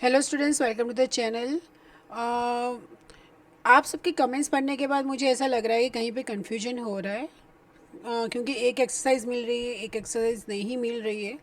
Hello students, welcome to the channel. आप सबके comments पढ़ने के बाद मुझे ऐसा लग रहा है कि कहीं पे कन्फ्यूजन हो रहा है, क्योंकि एक एक्सरसाइज मिल रही है, एक एक्सरसाइज नहीं मिल रही है।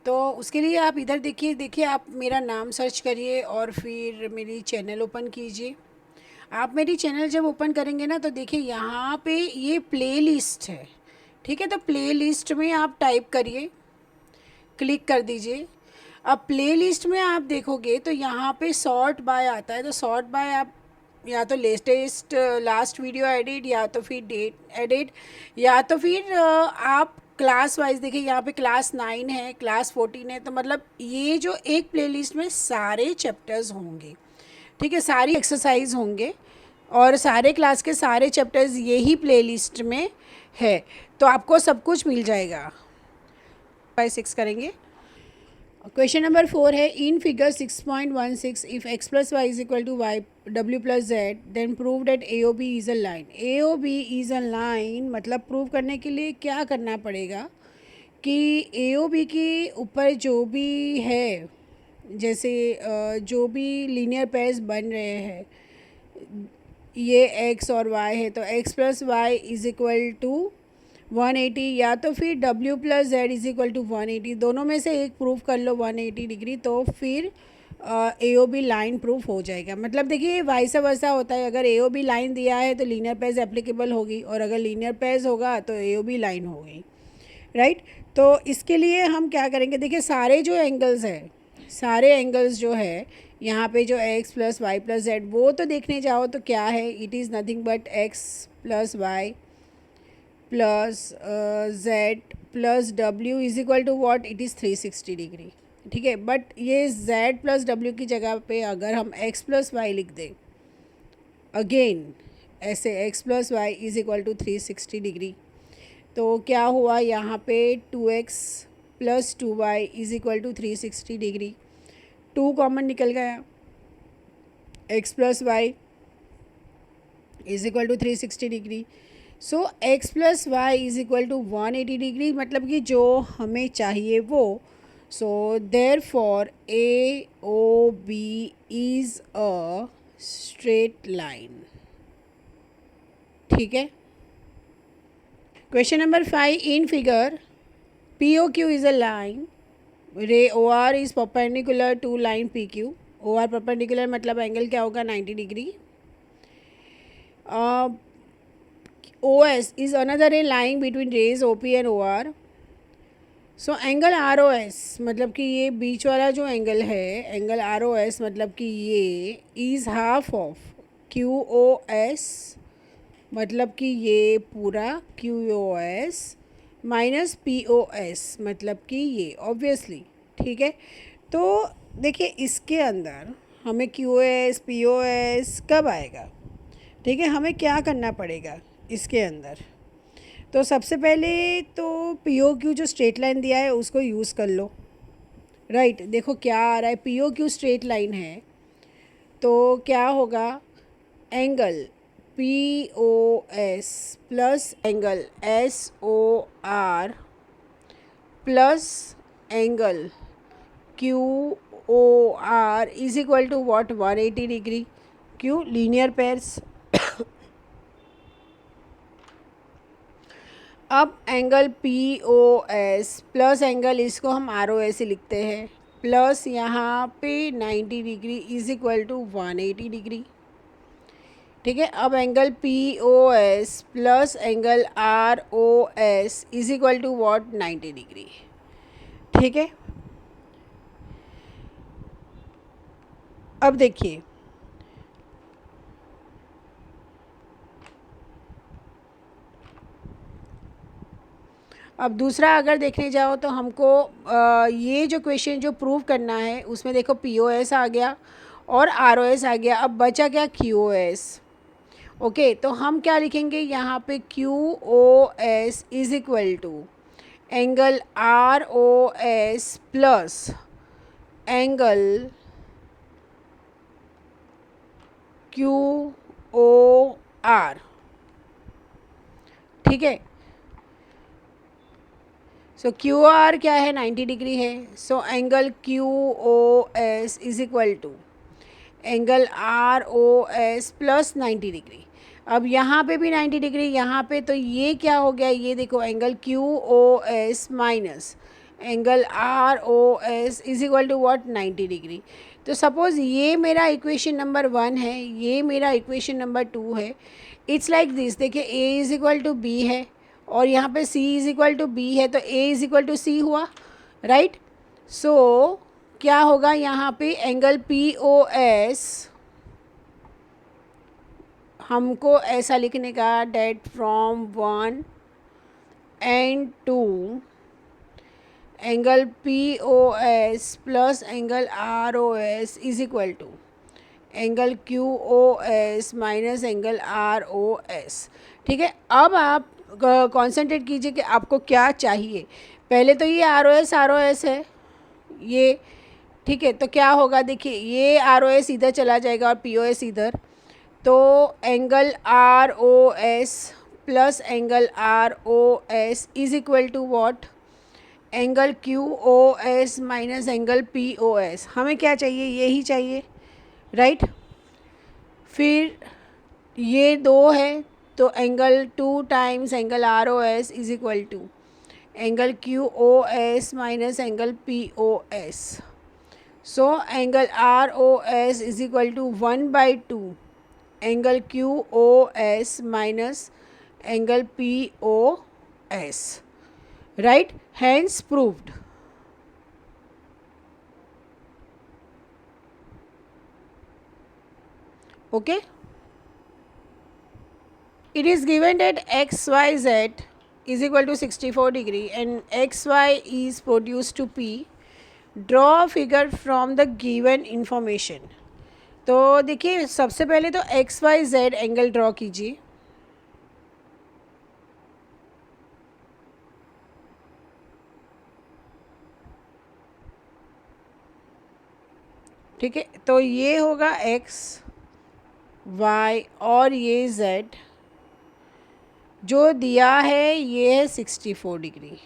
तो उसके लिए आप इधर देखिए देखिए, आप मेरा नाम सर्च करिए और फिर मेरी चैनल ओपन कीजिए। आप मेरी चैनल जब ओपन करेंगे ना, तो देखिए यहाँ पे ये प्ले लिस्ट है। ठीक है, तो प्ले लिस्ट में आप टाइप करिए, क्लिक कर दीजिए। अब प्लेलिस्ट में आप देखोगे तो यहाँ पे सॉर्ट बाय आता है, तो सॉर्ट बाय आप या तो लेटेस्ट लास्ट वीडियो एडिट, या तो फिर डेट एडिट, या तो फिर आप क्लास वाइज देखिए। यहाँ पे क्लास 9 है, क्लास 14 है, तो मतलब ये जो एक प्लेलिस्ट में सारे चैप्टर्स होंगे। ठीक है, सारी एक्सरसाइज होंगे और सारे क्लास के सारे चैप्टर्स यही प्लेलिस्ट में है, तो आपको सब कुछ मिल जाएगा। 5 6 करेंगे। क्वेश्चन नंबर 4 है, in figure 6.16 if x plus Y is equal to Y w plus Z then prove that A O B is a line. A O B is a line मतलब प्रूव करने के लिए क्या करना पड़ेगा कि ए O B के ऊपर जो भी है, जैसे जो भी लीनियर पेयर्स बन रहे हैं, ये x और y है, तो x plus Y is equal to 180, या तो फिर w plus Z is equal to 180, दोनों में से एक प्रूफ कर लो 180 डिग्री, तो फिर ए ओ बी लाइन प्रूफ हो जाएगा। मतलब देखिए वाइस वर्सा होता है, अगर ए ओ बी लाइन दिया है तो लीनियर पेयर्स एप्लीकेबल होगी, और अगर लीनियर पेयर्स होगा तो ए ओ बी लाइन होगी, राइट। तो इसके लिए हम क्या करेंगे, देखिए सारे जो एंगल्स है, सारे एंगल्स जो है यहाँ पे जो x plus Y plus Z, वो तो देखने जाओ तो क्या है, it is nothing but x plus Y plus Z plus W is equal to what, it is 360 degree. ठीक है, बट ये z प्लस डब्ल्यू की जगह पे अगर हम x प्लस वाई लिख दें, अगेन ऐसे x plus Y is equal to 360 degree, तो क्या हुआ यहाँ पे 2x plus 2y is equal to 360 degree. 2 common निकल गया, x plus Y is equal to 360 degree. So x plus Y is equal to 180 degree, मतलब कि जो हमें चाहिए वो। So therefore A O B is a straight line. ठीक है, question number 5, in figure P O Q is a line, ray O R is perpendicular to line P Q. O R perpendicular मतलब angle क्या होगा, 90 degree. O S is another A line between rays O P and O R. So angle R O S मतलब कि ये बीच वाला जो angle है, angle R O S मतलब कि ये is half of Q O S, मतलब कि ये पूरा Q O S minus P O S मतलब कि ये ऑब्वियसली। ठीक है, तो देखिए इसके अंदर हमें Q S P O S कब आएगा। ठीक है, हमें क्या करना पड़ेगा इसके अंदर, तो सबसे पहले तो पी ओ क्यू जो स्ट्रेट लाइन दिया है उसको यूज़ कर लो, राइट। देखो क्या आ रहा है, P O Q straight line है, तो क्या होगा, angle P O S plus angle S O R plus angle Q O R is equal to what, 180 degree. क्यों, लीनियर पेयर्स। अब angle P O S plus angle, इसको हम are O S ही लिखते हैं, प्लस यहाँ पे 90 degree is equal to 180 degree. ठीक है, अब angle P O S plus angle R O S is equal to what, 90 degree. ठीक है, अब देखिए अब दूसरा अगर देखने जाओ तो हमको ये जो क्वेश्चन जो प्रूव करना है उसमें देखो पी ओ एस आ गया और आर ओ एस आ गया, अब बचा क्या, क्यू ओ एस। ओके, तो हम क्या लिखेंगे यहाँ पे, Q O S is equal to angle R O S plus angle Q O R. ठीक है, सो क्यू आर क्या है, 90 डिग्री है. So angle Q O S is equal to angle R O S plus 90 degree. अब यहाँ पे भी 90 degree, यहाँ पे, तो ये क्या हो गया, ये देखो angle Q O S minus angle R O S is equal to what, 90 degree. तो सपोज़ ये मेरा इक्वेशन नंबर 1 है, ये मेरा इक्वेशन नंबर 2 है. It's like this. देखिए a is equal to b है और यहाँ पे c is equal to b है, तो a is equal to c हुआ, राइट. सो क्या होगा यहाँ पे, एंगल पी ओ एस हमको ऐसा लिखने का, that from 1 and 2 angle P O S plus angle R O S is equal to angle Q O S minus angle R O S. ठीक है, अब आप कॉन्सेंट्रेट कीजिए कि आपको क्या चाहिए. पहले तो ये आर ओ एस है ये, ठीक है. तो क्या होगा, देखिए ये आर ओ एस इधर चला जाएगा और पी ओ एस इधर. तो angle R O S plus angle R O S is equal to what, angle Q O S minus angle P O S. हमें क्या चाहिए, यही चाहिए, राइट. फिर ये 2 है, तो angle 2 times angle R O S is equal to angle Q O S minus angle P O S. So angle R O S is equal to 1/2 angle Q O S minus angle P O S, right. Hence proved. Okay, it is given that xyz is equal to 64 degree and xy is produced to P. Draw a figure from the given information. तो देखिए सबसे पहले तो X Y Z angle draw कीजिए. ठीक है, तो ये होगा एक्स वाई और ये जेड. जो दिया है ये है 64 डिग्री.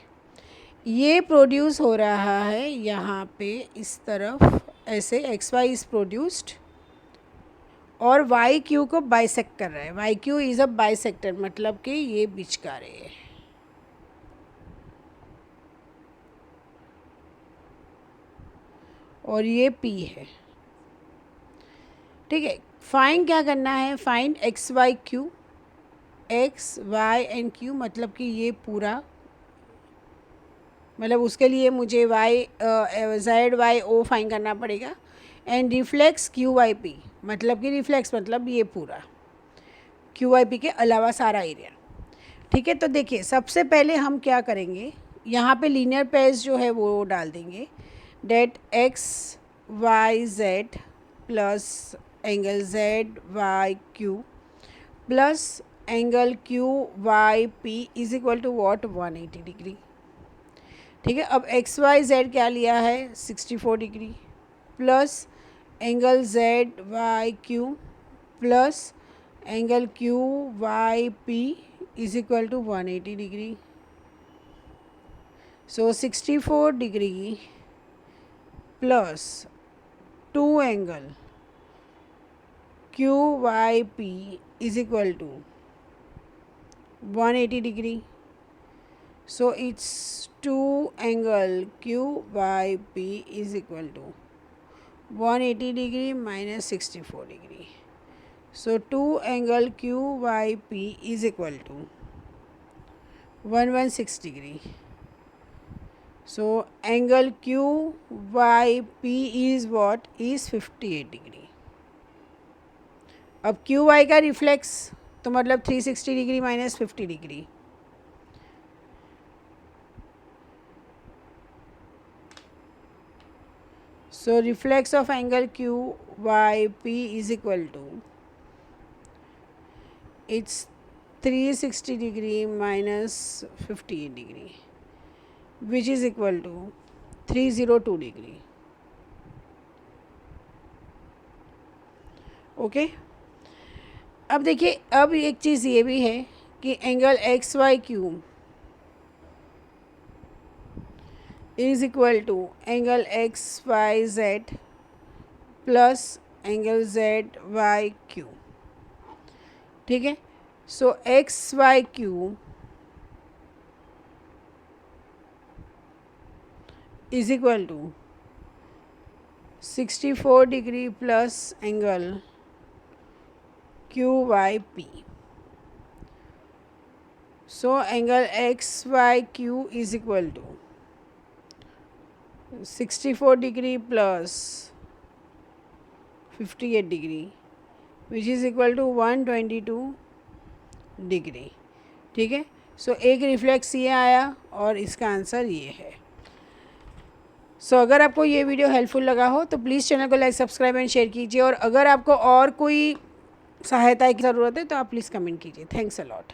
ये प्रोड्यूस हो रहा है यहाँ पे इस तरफ ऐसे, एक्स वाई इज़ प्रोड्यूस्ड और वाई क्यू को बाइसेक्ट कर रहा है. Y Q is a bisector, मतलब कि ये बिचकारे है. और ये पी है. ठीक है, फाइंड क्या करना है, find X Y Q. X Y and Q मतलब कि ये पूरा, मतलब उसके लिए मुझे Y Z Y O find करना पड़ेगा. And reflex Q Y P मतलब कि रिफ्लेक्स मतलब ये पूरा क्यू वाई पी के अलावा सारा एरिया. ठीक है, तो देखिए सबसे पहले हम क्या करेंगे, यहाँ पे लीनियर पेयर्स जो है वो डाल देंगे. That X Y Z plus angle Z Y Q plus angle Q Y P is equal to what, 180 degree. ठीक है, अब एक्स वाई जेड क्या लिया है, 64 degree plus angle Z Y Q plus angle Q Y P is equal to 180 degree. So 64 degree plus 2 angle Q Y P is equal to 180 degree. So it's 2 angle QYP is equal to 180 degree minus 64 degree. So 2 angle QYP is equal to 116 degree. So angle QYP is what, is 58 degree. अब QY का reflex तो मतलब 360 degree minus 50 degree. So reflex of angle QYP is equal to, it's 360 degree minus 58 degree which is equal to 302 degree. Okay, अब देखिए अब एक चीज़ ये भी है कि angle x Y q is equal to angle x Y Z plus angle Z Y q. ठीक है, so x Y q is equal to 64 degree plus angle Q Y p. So angle x Y q is equal to 64 degree plus 58 degree which is equal to 122 degree. ठीक है, सो एक reflex ये आया और इसका answer ये है। सो अगर आपको ये वीडियो हेल्पफुल लगा हो तो प्लीज़ चैनल को लाइक सब्सक्राइब एंड शेयर कीजिए, और अगर आपको और कोई सहायता की ज़रूरत है तो आप प्लीज़ कमेंट कीजिए। Thanks a lot.